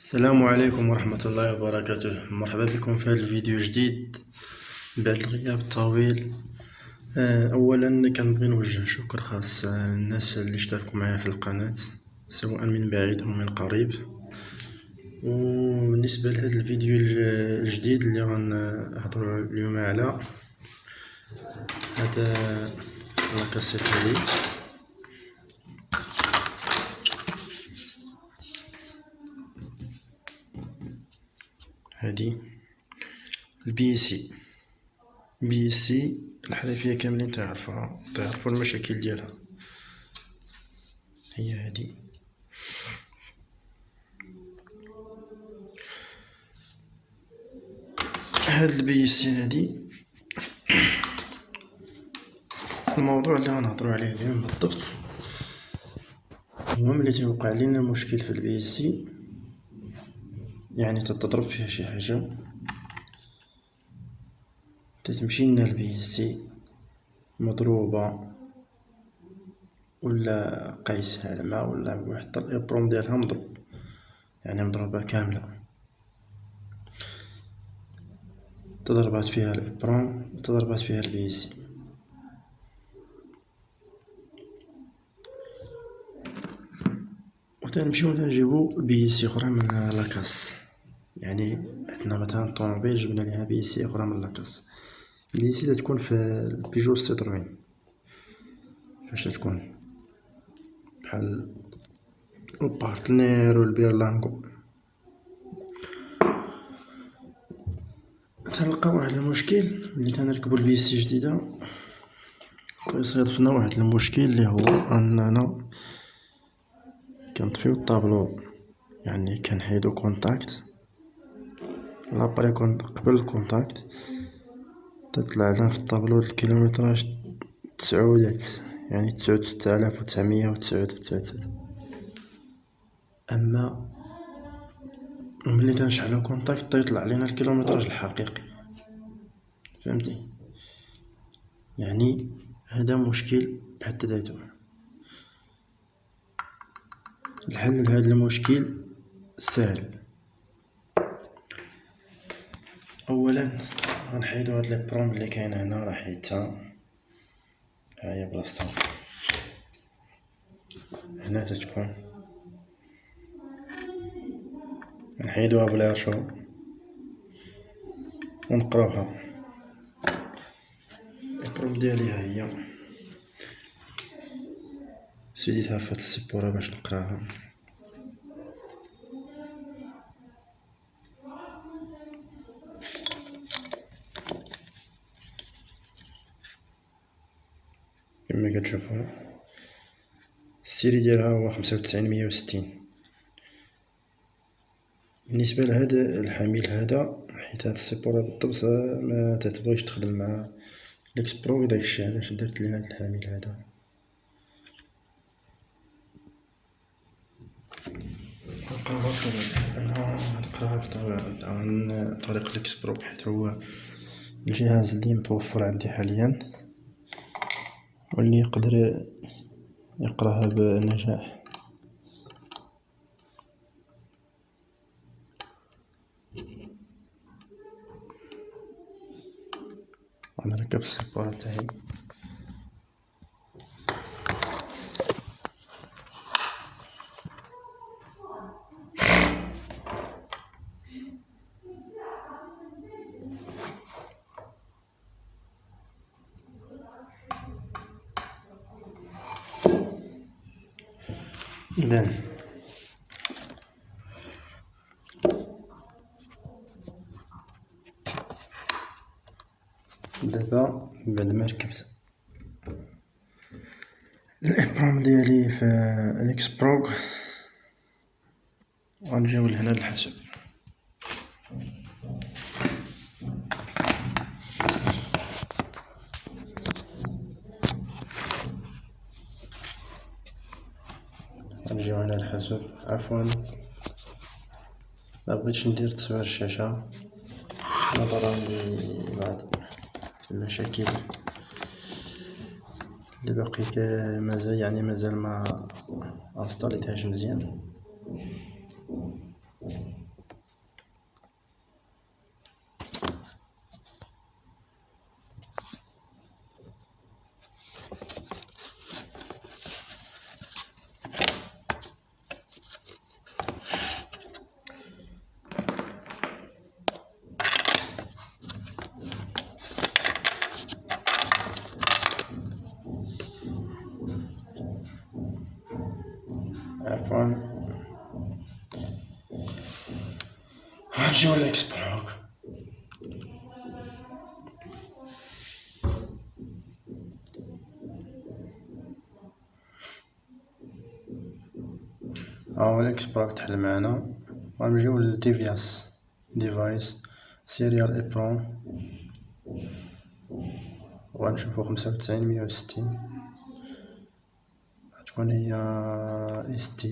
السلام عليكم ورحمة الله وبركاته. مرحبا بكم في هذا الفيديو جديد بعد الغياب الطويل. اولا كنبغي نوجه شكر خاص للناس اللي اشتركوا معايا في القناة سواء من بعيد او من قريب. وبالنسبة لهذا الفيديو الجديد اللي غنهضروا اليوم على هذا لاكاسيت هذه البي سي الحنفية كاملين تعرفوا المشاكل ديالها. هي هذه هاد البي سي هذه الموضوع اللي غنهضروا عليه اليوم بالضبط هو ملي تيوقع لنا مشكل في البي سي، يعني تضرب فيها شي حاجة، تتمشي لنا البي سي مضروبة ولا قايسها الماء ولا حتى الابروم ديالها مضروب، يعني مضروبة كاملة، تضربات فيها الابروم وتضربات فيها البي سي. وتنمشيو نجيبو بي سي اخرى من لاكاس، يعني عندنا مثلا طوموبيل جبنا ليها بي سي اخرى من لاكاس. البي سي تكون في البيجو سيتروين، فاش تكون بحال البارتنير والبيرلانغو. تلقى واحد المشكل ملي تنركبو البي سي جديدة، ويصيدفنا واحد المشكل اللي هو اننا كنطفيو الطابلو، يعني كنحيدو كونتاكت لابري قبل الكونتاكت تطلع لنا في الطابلو الكيلومتراج تسعودات، يعني 9999. اما ملي تنشعلو كونتاكت تيطلع لينا الكيلومتراج الحقيقي، فهمتي؟ يعني هذا مشكل بحد ذاته. الحل لهذا المشكل سهل. اولا غنحيدو هاد البروم اللي كاين هنا، راه حيدتها، ها هي بلاصتها هنا تتكون، نحيدوها بلا شو ونقراوها. البروم ديالي ها هي، سديتها في هاد السبورة باش نقراها. كما كتشوفو السيري ديالها هو 95160. بالنسبة لهذا الحميل هذا، حيت هاد السبورة بالضبط ما تتبغيش تخدم مع الاكسبرو، داكشي علاش درت ليها هاد الحميل هذا. نقراها عن طريق الاكسبرو، حيت هو الجهاز اللي متوفر عندي حاليا واللي يقدر يقراها بنجاح. غنركب السبورة تاعي. إذن دابا بعد ما ركبت الابرام ديالي في الاكسبروغ، غنجيو لهنا للحاسوب. غنجيو هنا للحاسوب. عفوا مبغيتش ندير تصوير الشاشة نظرا لبعض المشاكل اللي باقي مازال ما انستاليتهاش مزيان. نجيو لإكسبلوك. هاهو الإكسبلوك تحل معانا. غنجيو لديفياس ديفايس سيريال إبرون، وغنشوفو 95 160 غتكون هي ST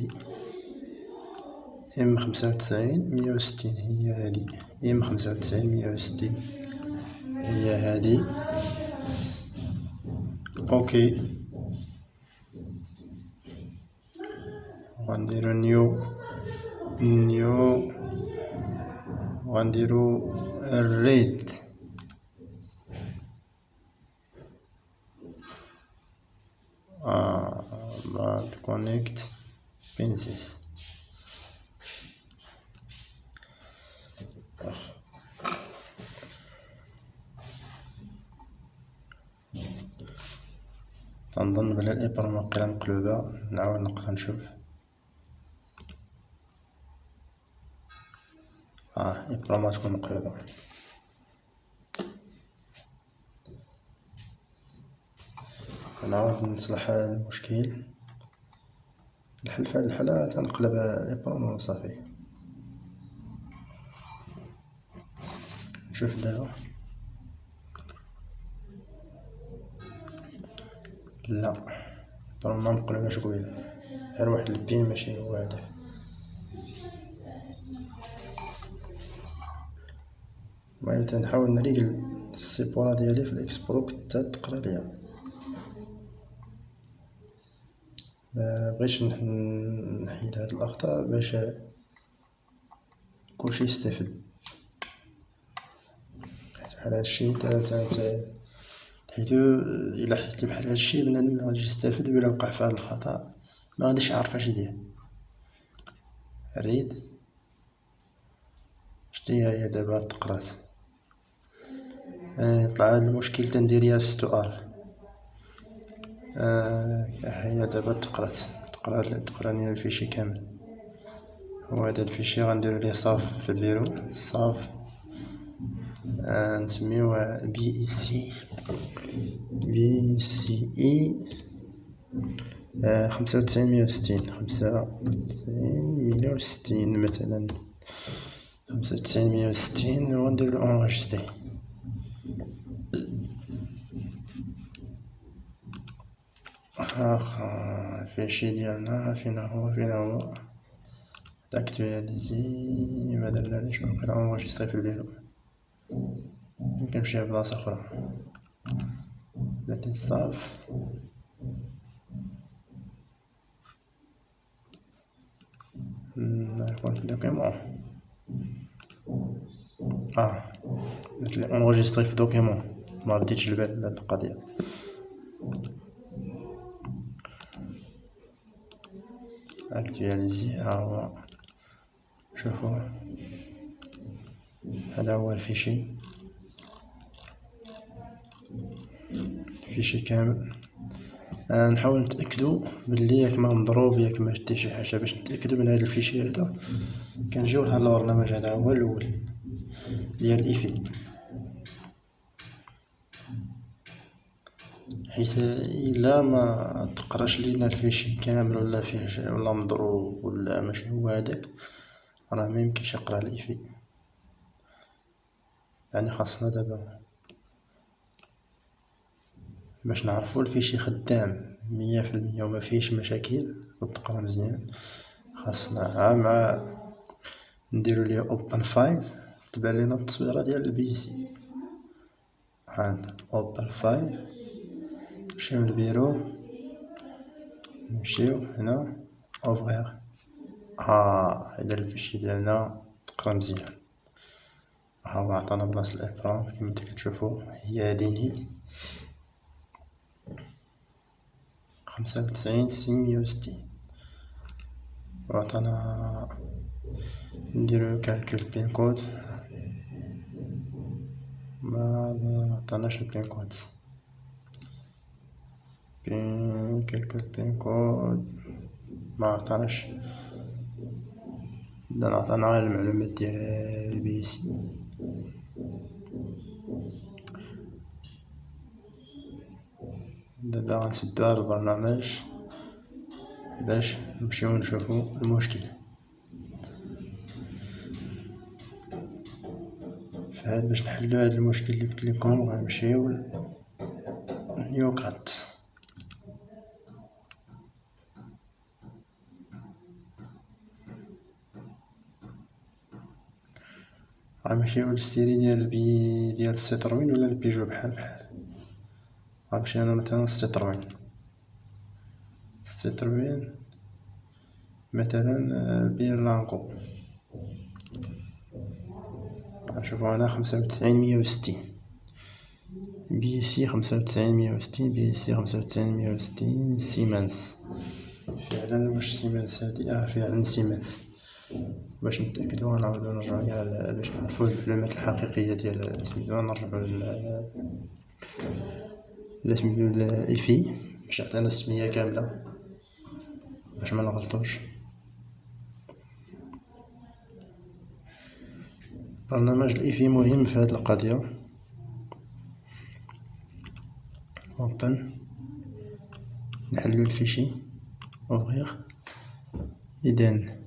M 95 160 هي هادي. M 95 160 هي هادي. اوكي غنديرو نيو غنديرو الريد. بعد كونيكت بنسيس. تنظن بلي الإبرة واقيلا مقلوبة، نعاود نقرا نشوف. إبرة ما تكون مقلوبة. نعاود نصلح المشكل. الحل في هاد الحالة تنقلب الإبرة وصافي. نشوف دابا. لا الإبرة ما مقلوباش قبيلة، غير واحد البين ماشي هو هداك. المهم تنحاول نريقل السيبورا ديالي في الإكسبلوك حتى تقرا ليا. مبغيتش نحيد هاد الأخطاء باش كلشي يستافد. بحال هادشي حيتو إلا حيدتي بحال هادشي بنادم غادي يستافد، وإلا وقع في هاد الخطأ مغاديش يعرف اش يدير. ريد شتي هي دابا تقرات. طلع المشكل تندير ستوار. هي دابا تقرا ليا الفيشي كامل. هو هذا الفيشي غنديرو ليه صاف في الفيرو صاف. نسميوه BEC 95 160 مثلا 95 160 ونديرو انغيستري. الفيشي ديالنا فين هو اكتواليزي. مادابناليش واقيلا انغيستري في الفيرو. يمكن نمشي لبلاصة أخرى. بلاتي صاف. يكون في دوكيمون. قلتلي انغيستري في دوكيمون، مرديتش البال لهاد القضية. اكتواليزي هاهو. شوفو هذا هو الفيشي كامل. نحاول نتأكدو بلي ياك ما مضروب ياك ما شدي شي حاجة. باش نتأكدو من هاد الفيشي هذا كنجيو لهاد البرنامج هذا هو الأول ديال إيفي، حيت إلا ما تقراش لينا الفيشي كامل ولا فيه ولا مضروب ولا ماشي هو هداك راه ميمكنش يقرا الإيفي. يعني خاصنا دابا باش نعرفو الفيشي خدام 100% ومفيهش مشاكل وتقرا مزيان، خاصنا مع نديرو ليه اوبن فايل تبان لينا التصويرة ديال البيسي. هاهنا اوبن فايل، نمشيو للبيرو، نمشيو هنا اوفغيغ. هذا الفيشي ديالنا تقرا مزيان. هاهو عطانا بلاصة الإبرة كيما نتوما كتشوفو هي هادي نيت 95 160. وعطانا نديرو كالكول بين كود. ما عطاناش البين كود. كالكول بين كود ما عطاناش. بدا نعطينا غير المعلومات ديال البي سي. دابا غنسدو هاد البرنامج باش نمشيو نشوفو المشكل. فهاد باش نحلو هاد المشكل اللي قلت لكم غنمشيو نيو كات. غنمشيو للسيري ديال السيتروين ولا البيجو بحال بحال. غنمشي انا مثلا السيتروين مثلا بيرلانكو. غنشوفو هنا 95 160 بي سي 95 160 بي سي 95 160 سيمنز. فعلا واش سيمنز هادي؟ فعلا سيمنز. باش نتأكدو غنعاودو نرجعو كاع باش نعرفو المعلومات الحقيقية ديال سميتو. نرجعو سميتو الإيفي باش يعطينا السمية كاملة باش منغلطوش. برنامج الإيفي مهم في هاد القضية. اوبن، نحلو الفيشي، اوغيغ. إذن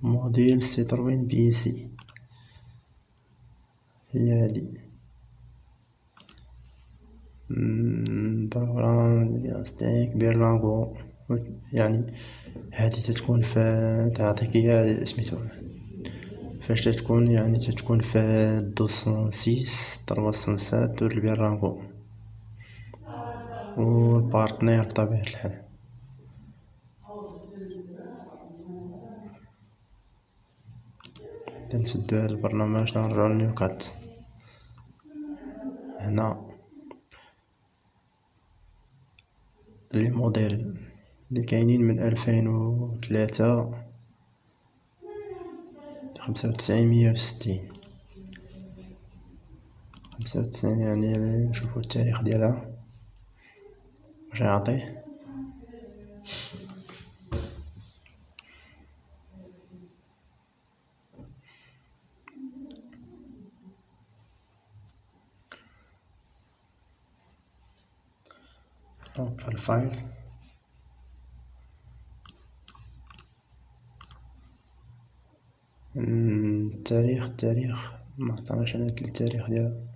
موديل سيتروين بي سي هي هادي. برنامج دياغنوستيك بيرلانغو، يعني هادي تتكون تعطيك هي سميتو فاش تتكون، يعني تتكون في 206 307 دور البيرلانغو و البارتنير بطبيعة الحال. تنسدو هاد البرنامج تنرجعو لنيو كات. هنا لي موديل اللي كاينين من 2003 95 160 95. يعني نشوفو التاريخ ديالها واش يعطيه. في الفايل التاريخ معطيناش انا التاريخ ديالها.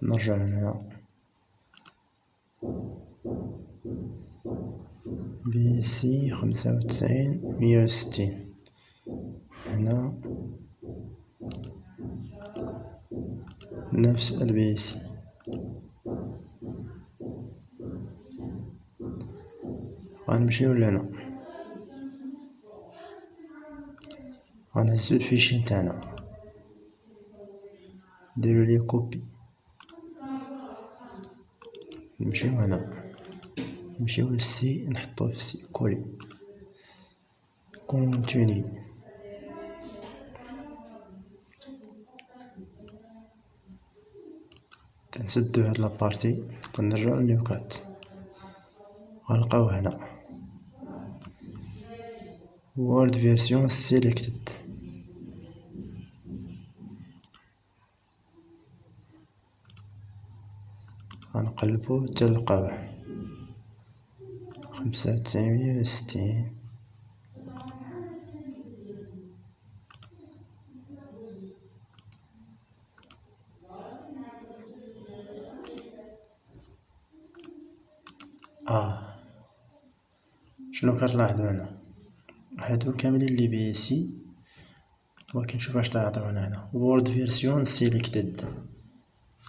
نرجع هنا بي سي 95 160. هنا نفس البي سي. غنمشيو لهنا غنهزو الفيشي نتاعنا نديرو ليه كوبي. نمشيو هنا نمشيو للسي نحطوه في سي كولي كونتيني. تنسدو هاد لابارتي تنرجعو لنيو كات. غنلقاو هنا وورد فيرسيون سيليكتد. غنقلبو حتى نلقاوه 95 160. شنو كنلاحظو هنا؟ هادو كاملين لي بي سي، ولكن شوف اش تعطيونا هنا وورد فيرسيون سيليكتد.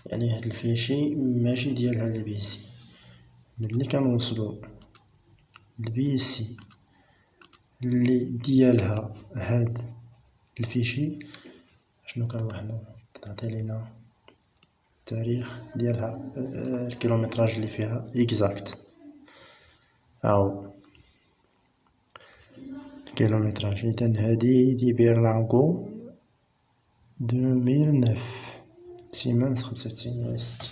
يعني هاد الفيشي ماشي ديال هاد البي سي. ملي كنوصلو البي سي اللي ديالها هاد الفيشي، شنو كنلاحظو؟ تعطي لينا التاريخ ديالها، الكيلومتراج اللي فيها اكزاكت. كيلومتراج. إذن هادي دي بيرلانغو 2009 سيمنز 95 160.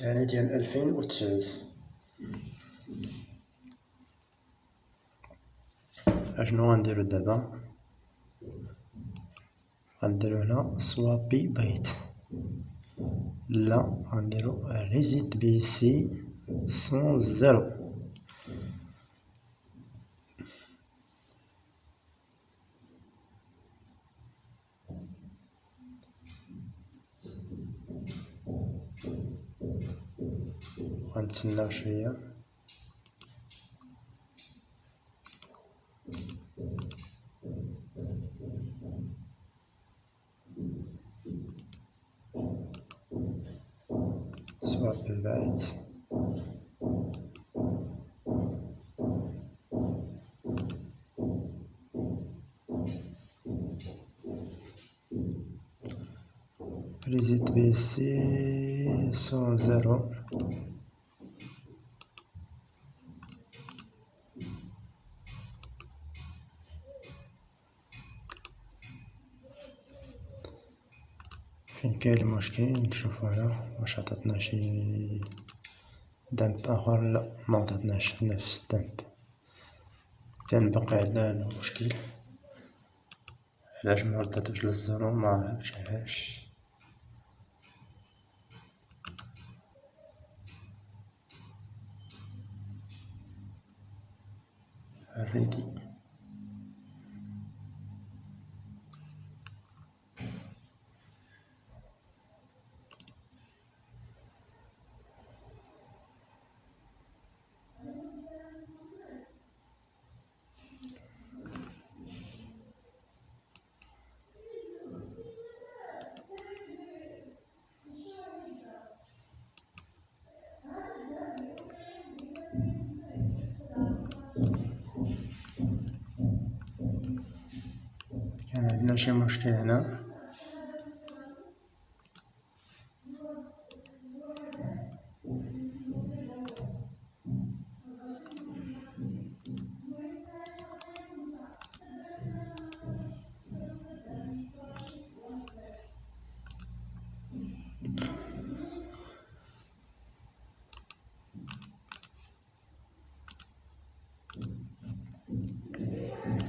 يعني ديال 2009. اشنو غنديرو دابا؟ غنديرو هنا سوابي بايت، لا غنديرو ريزيت بي سي سون زيرو. غنتسناو شويه. سوابي بايت ريزيت بي سي سون زيرو. فين كاين المشكل؟ نشوفو هنا واش عطاتنا شي دمب اخر. لا ما عطاتناش نفس الدمب، كان باقي عندنا المشكل. علاش ما رداتوش للزيرو؟ ما عرفتش علاش. الريدي كان عندنا شي مشكل هنا.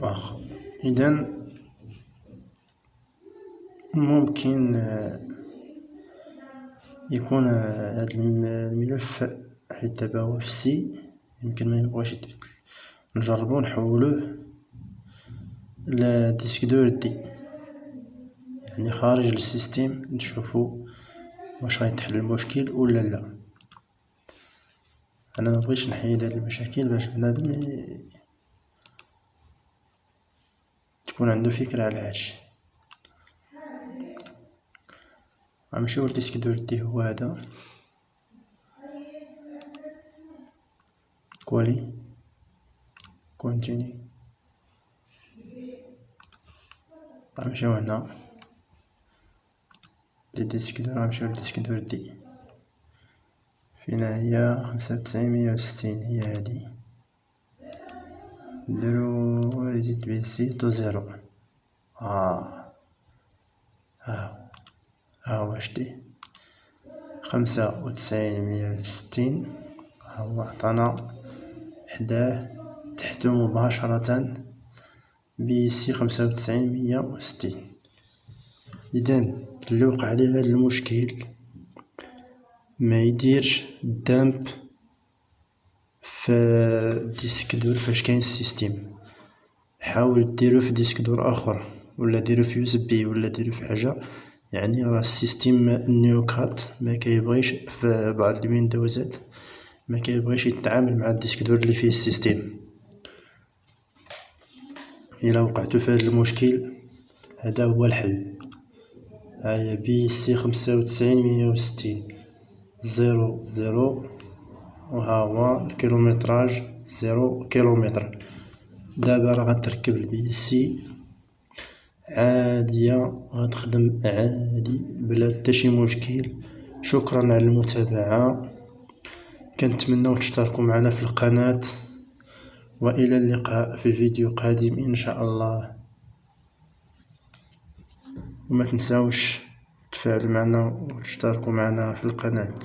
واخا اذا ممكن يكون هذا الملف حيت دابا هو في سي، يمكن ما يبغاش يتبدل. نجربو نحولوه لديسك دور دي، يعني خارج السيستيم، نشوفو واش غيتحل المشكل ولا لا. انا مبغيتش نحيد هاد المشاكل باش بنادم تكون عنده فكرة على هادشي. غنمشيو لديسك دور دي، هو هذا كوالي كونتيني. غنمشيو هنا لديسك دور، غنمشيو لديسك دور دي. فينا هي 95 هي هادي. نديرو ريزيت بي سي تو زيرو. ها هو شتي 95 ها هو عطانا حداه تحتو مباشرة بي سي 95 إذا اللي وقع ليه هاد المشكل ما يديرش دامب في ديسك دور فاش كاين السيستيم. حاول ديرو في ديسك دور اخر، ولا ديرو في USB، ولا ديرو في حاجه. يعني راه السيستيم نيوكات ما كيبغيش في بعض الويندوزات، ما كيبغيش يتعامل مع الديسك دور اللي فيه السيستيم. الا وقعتو في هذا المشكل هذا هو الحل. هيا بي سي 95 00 وها هو الكيلومتراج 0 كيلومتر. دابا راه غتركب البي سي عادية، غتخدم عادي بلا حتى شي مشكل. شكرا على المتابعة، كنتمناو تشتركوا معنا في القناة، والى اللقاء في فيديو قادم ان شاء الله. وما تنساوش تفاعلوا معنا وتشتركوا معنا في القناة.